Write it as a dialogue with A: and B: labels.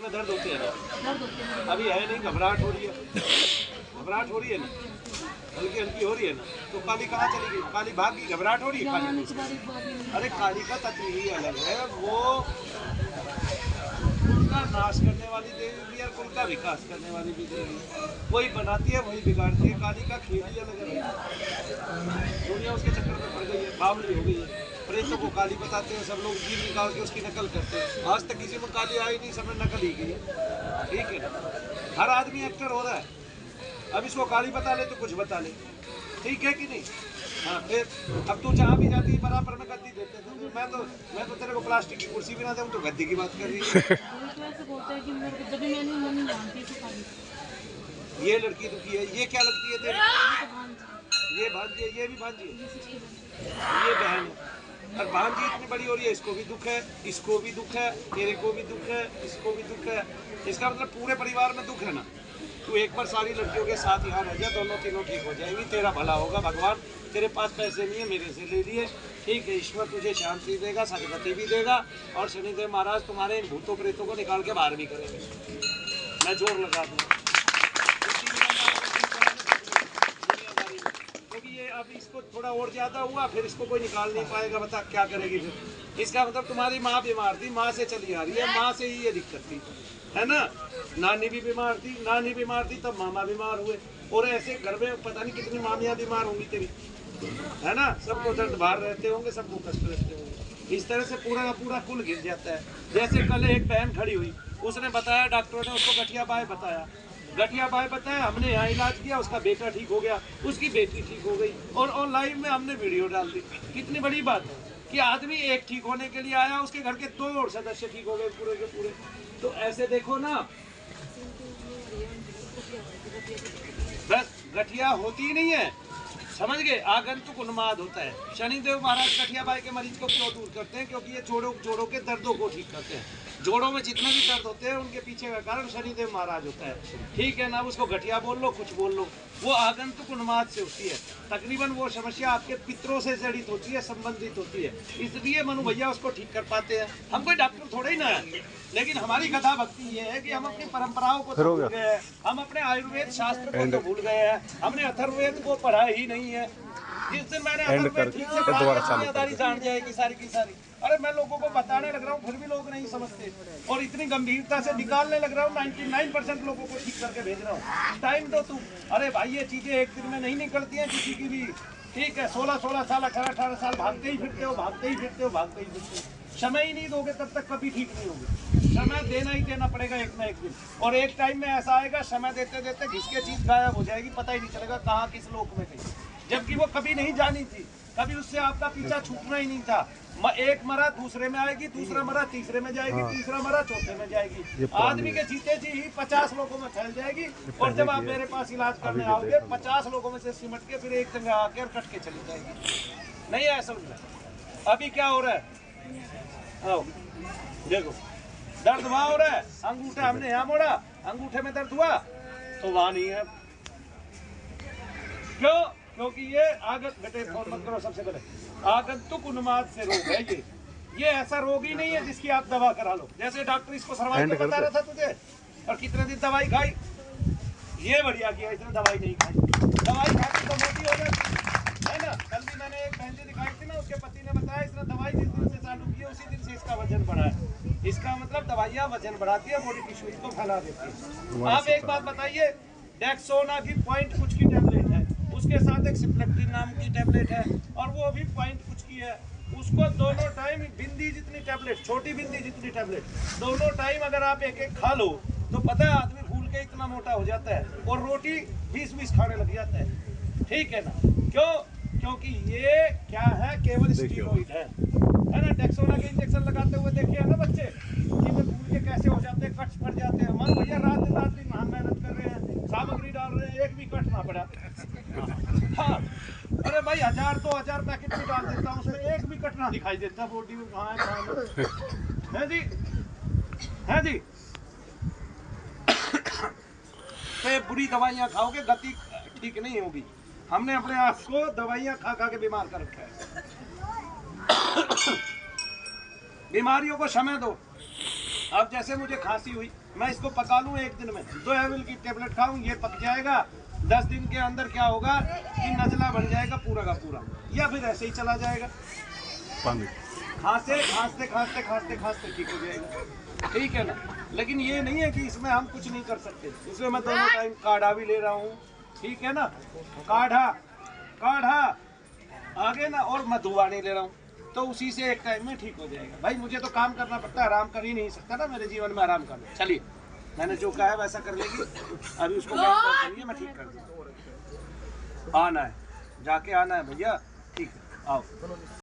A: में दर्द होते हैं ना? अभी है नहीं, घबराहट हो रही है, घबराहट हो रही है ना, हल्की हल्की हो रही है ना, तो काली कहाँ चली गई? काली भाग गई, घबराहट हो रही है काली। अरे काली का तत्व ही अलग है, वो कुल का नाश करने वाली देवी भी है, कुल का विकास करने वाली भी देवी, वही बनाती है वही बिगाड़ती है। काली का खेल ही अलग है, दुनिया उसके चक्कर में पड़ गई है, बावली हो गई है। प्रेतों को काली बताते हैं, सब लोग जीव निकाल के उसकी नकल करते हैं। आज तक किसी में काली आई नहीं, सब नकल ही की है, ठीक है ना? हर आदमी एक्टर हो रहा है, अब इसको काली बता ले तो कुछ बता ले, ठीक है कि नहीं? हाँ, फिर अब तू जहाँ भी जाती है बराबर में गद्दी देते थे, मैं तो तेरे को प्लास्टिक की कुर्सी भी ना दूँ तो गद्दी की बात कर रही है। ये लड़की दुखी है, ये क्या लगती है तेरी? ये भांजी है, ये भी भांजी है, ये बहन है। और भांजी इतनी बड़ी हो रही है, इसको भी दुख है, इसको भी दुख है, तेरे को भी दुख है, इसको भी दुख है। इसका मतलब पूरे परिवार में दुख है ना। तू एक बार सारी लड़कियों के साथ यहाँ रह जा, दोनों तीनों ठीक हो जाएंगी, तेरा भला होगा। भगवान तेरे पास पैसे नहीं है, मेरे से ले लिए, ठीक है? ईश्वर तुझे शांति देगा, सदगति भी देगा, और शनिदेव महाराज तुम्हारे इन भूतों प्रेतों को निकाल के बाहर भी करेंगे। मैं जोर लगा दूँ, क्योंकि ये अब इसको थोड़ा और ज्यादा हुआ, फिर इसको कोई निकाल नहीं पाएगा। बता क्या करेगी फिर? इसका मतलब तुम्हारी माँ बीमार थी, माँ से चली आ रही है, माँ से ही ये दिक्कत थी, है ना? नानी भी बीमार थी, नानी बीमार थी तब मामा बीमार हुए, और ऐसे घर में पता नहीं कितनी मामियाँ बीमार होंगी तेरी, है ना? सबको दर्द बाहर रहते होंगे, सबको कष्ट रहते होंगे। इस तरह से पूरा का पूरा कुल गिर जाता है। जैसे कल एक बहन खड़ी हुई, उसने बताया, डॉक्टर ने उसको गठिया बाय बताया, गठिया बाय बताया, हमने यहाँ इलाज किया, उसका बेटा ठीक हो गया, उसकी बेटी ठीक हो गई, और ऑनलाइन में हमने वीडियो डाल दी। कितनी बड़ी बात है कि आदमी एक ठीक होने के लिए आया, उसके घर के 2 और सदस्य ठीक हो गए पूरे के पूरे। तो ऐसे देखो ना, बस गठिया होती नहीं है, समझ गए? आगंतुक उन्माद होता है। शनिदेव महाराज गठिया बाई के मरीज को क्यों दूर करते हैं? क्योंकि ये जोड़ों के दर्दों को ठीक करते हैं। जोड़ों में जितने भी दर्द होते हैं उनके पीछे का कारण शनिदेव महाराज होता है, ठीक है ना? उसको गठिया बोल लो, कुछ बोल लो, वो आगंतुक उन्माद से होती है। तकरीबन वो समस्या आपके पितरों से जड़ित होती है, संबंधित होती है, इसलिए मनु भैया उसको ठीक कर पाते हैं। हम कोई डॉक्टर थोड़े ही ना है, लेकिन हमारी कथा भक्ति ये है कि हम अपनी परंपराओं को तो भूल गए हैं, हम अपने आयुर्वेद शास्त्र को तो भूल गए हैं, हमने अथर्ववेद को पढ़ा ही नहीं है। जिस दिन मैंने अथर्ववेद ठीक से पढ़ा, जान जाएगी सारी की सारी। अरे मैं लोगों को बताने लग रहा हूँ, फिर भी लोग नहीं समझते, और इतनी गंभीरता से निकालने लग रहा हूँ, 99% लोगों को ठीक करके भेज रहा हूँ। टाइम दो तुम। अरे भाई ये चीजें एक दिन में नहीं निकलती हैं किसी की भी, ठीक है? 16-16 साल, 18-18 साल भागते ही फिरते हो, भागते ही फिरते हो, भागते ही फिरते हो। समय ही नहीं दोगे तब तक कभी ठीक नहीं होगे। समय देना ही देना पड़ेगा एक ना एक दिन, और एक टाइम में ऐसा आएगा, समय देते देते घिसके चीज गायब हो जाएगी, पता ही नहीं चलेगा कहाँ किस लोक में गई, जबकि वो कभी नहीं जानी थी, कभी उससे आपका पीछा छूटना ही नहीं था। एक मरा दूसरे में आएगी, दूसरा मरा तीसरे में जाएगी, तीसरा मरा चौथे में जाएगी, आदमी के जीते जी ही 50 लोगों में फैल जाएगी, और जब आप मेरे पास इलाज करने आओगे 50 लोगों में से सिमट के फिर एक जगह आकर कट के चली जाएगी। नहीं है समझ में? अभी क्या हो रहा है? आओ देखो, दर्द वहाँ हो रहा है, अंगूठा हमने यहाँ मोड़ा, अंगूठे में दर्द हुआ तो वहाँ नहीं है। क्यों? क्योंकि ये मत करो, सबसे पहले आगंतुक उन्माद से रोग है ये ऐसा रोग ही नहीं है जिसकी आप दवा करा लो। जैसे डॉक्टर इसको सर्वाइकल बता रहा था तुझे, और कितने दिन दवाई खाई, ये बढ़िया किया, इसने दवाई नहीं खाई, दवाई खा के तो मोटी हो जाती है ना। कल भी मैंने एक बहन जी दिखाई थी ना, उसके पति ने बताया इसने दवाई जिस दिन से चालू की है उसी दिन से इसका वजन बढ़ा है। इसका मतलब दवाइयाँ वजन बढ़ाती है, बॉडी टिश्यूज को फैला देती है। आप एक बात बताइए, डेक्सोना की पॉइंट कुछ की टैबलेट है, उसके साथ एक सिप्लेक्टिन नाम की टैबलेट है, और वो भी पॉइंट कुछ की है, उसको दोनों टाइम बिंदी जितनी टैबलेट, छोटी बिंदी जितनी टैबलेट, दोनों टाइम अगर आप एक एक खा लो तो पता है आदमी फूल के इतना मोटा हो जाता है, और रोटी 20-20 खाने लग जाता है, ठीक है ना? क्यों? क्योंकि ये क्या है, केवल स्टीरॉइड है ना? डेक्सोना के इंजेक्शन लगाते हुए देखिए है ना बच्चे कि फूल के कैसे हो जाते हैं, कट फट जाते हैं। मन भैया रात दिन मेहनत कर रहे हैं, सामग्री डाल रहे हैं, एक भी कट ना पड़ा। हाँ, अरे भाई 1000-2000 पैकेट भी डाल देता हूँ, उसमें एक भी कट ना दिखाई देता बॉडी में, कहाँ है जी, है जी। तो बुरी दवाइयाँ खाओगे गति ठीक नहीं होगी। हमने अपने आप को दवाइयाँ खा खा के बीमार कर रखा है। बीमारियों को समय दो, अब जैसे मुझे खांसी हुई, मैं इसको पका लूँ 1 दिन में, 2 ml की टेबलेट खाऊं, ये पक जाएगा। 10 दिन के अंदर क्या होगा कि नजला बन जाएगा पूरा का पूरा, या फिर ऐसे ही चला जाएगा। खांसते खांसते खांसते खांसते खांसते ठीक हो जाएगा, ठीक है ना। लेकिन ये नहीं है कि इसमें हम कुछ नहीं कर सकते। इसमें मैं दोनों टाइम काढ़ा भी ले रहा हूँ, ठीक है ना। काढ़ा काढ़ा आगे ना, और मधुआ नहीं ले रहा हूँ, तो उसी से एक टाइम में ठीक हो जाएगा। भाई मुझे तो काम करना पड़ता है, आराम कर ही नहीं सकता ना मेरे जीवन में आराम करना। चलिए मैंने जो कहा है वैसा कर लेगी, अभी उसको करिए, मैं ठीक कर दूँ। आना है, जाके आना है भैया, ठीक है आओ।